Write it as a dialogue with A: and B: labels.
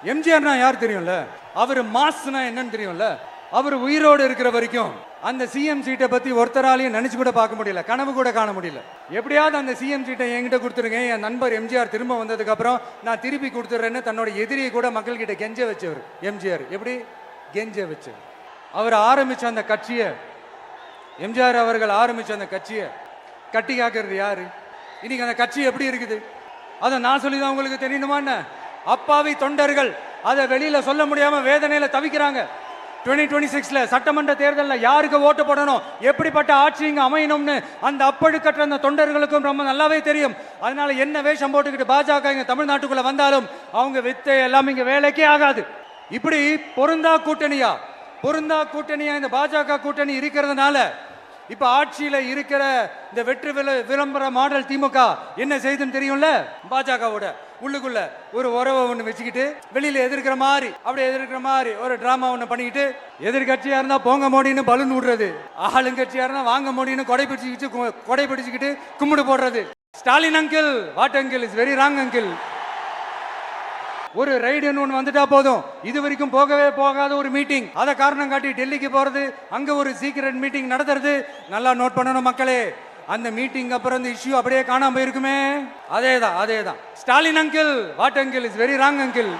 A: எம்ஜிஆர்னா யார் தெரியும்ல, அவர் மாஸ்னா என்னன்னு தெரியும்ல. அவர் உயிரோடு இருக்கிற வரைக்கும் அந்த சிஎம் சீட்டை பத்தி ஒருத்தராலையும் நினைச்சு கூட பார்க்க முடியல, கனவு கூட காண முடியல. எப்படியாவது அந்த சிஎம் சீட்டை என்கிட்ட கொடுத்துருங்க, என் நண்பர் எம்ஜிஆர் திரும்ப வந்ததுக்கு அப்புறம் நான் திருப்பி கொடுத்துட்றேன்னு தன்னோட எதிரியை கூட மக்கள் கிட்ட கெஞ்ச வச்சவர் எம்ஜிஆர். எப்படி கெஞ்ச வச்சவர்? அவர் ஆரம்பிச்ச அந்த கட்சியை, எம்ஜிஆர் அவர்கள் ஆரம்பிச்ச அந்த கட்சியை கட்டி காக்கிறது யாரு? இன்னைக்கு அந்த கட்சி எப்படி இருக்குது அதை நான் சொல்லிதான் உங்களுக்கு தெரியணுமா என்ன? அப்பாவி தொண்டர்கள் அதை வெளியில சொல்ல முடியாம வேதனையில தவிக்கிறாங்க. 2026 சட்டமன்ற தேர்தலில் யாருக்கு ஓட்டு போடணும், எப்படிப்பட்ட ஆட்சி இங்க அமையணும்னு அந்த அப்பழுக்கற்ற அந்த தொண்டர்களுக்கும் ரொம்ப நல்லாவே தெரியும். அதனால என்ன வேஷம் போட்டுக்கிட்டு பாஜக இங்க தமிழ்நாட்டுக்குள்ள வந்தாலும் அவங்க வித்தை எல்லாம் இங்க வேலைக்கே ஆகாது. இப்படி பொருந்தா கூட்டணியா இந்த பாஜக கூட்டணி இருக்கிறதுனால இப்ப ஆட்சியில இருக்கிற இந்த வெற்றி விளம்பர மாடல் திமுக என்ன செய்துன்னு தெரியும்ல. பாஜகவோட உள்ளுக்குள்ள ஒரு உறவை ஒண்ணு வச்சுக்கிட்டு வெளியில எதிர்க்கிற மாதிரி ஒரு டிராமா ஒண்ணு பண்ணிக்கிட்டு, எதிர்கட்சியா இருந்தா போங்க மோடின்னு பலூன் விடுறது, ஆளுங்கட்சியா இருந்தா வாங்க மோடின்னு கொடை பிடிச்சுக்கிட்டு கும்பிடு போடுறது. Stalin uncle, what uncle is very wrong uncle. ஒரு ரைடுன்னு ஒன்று வந்துட்டா போதும், இது வரைக்கும் போகவே போகாத ஒரு மீட்டிங், அதை காரணம் காட்டி டெல்லிக்கு போறது, அங்க ஒரு சீக்ரெட் மீட்டிங் நடத்துறது. நல்லா நோட் பண்ணணும் மக்களே, அந்த மீட்டிங் அப்புறம் இந்த இஷ்யூ அப்படியே காணாம போயிருக்குமே. அதேதான் Stalin uncle, what uncle is very wrong uncle.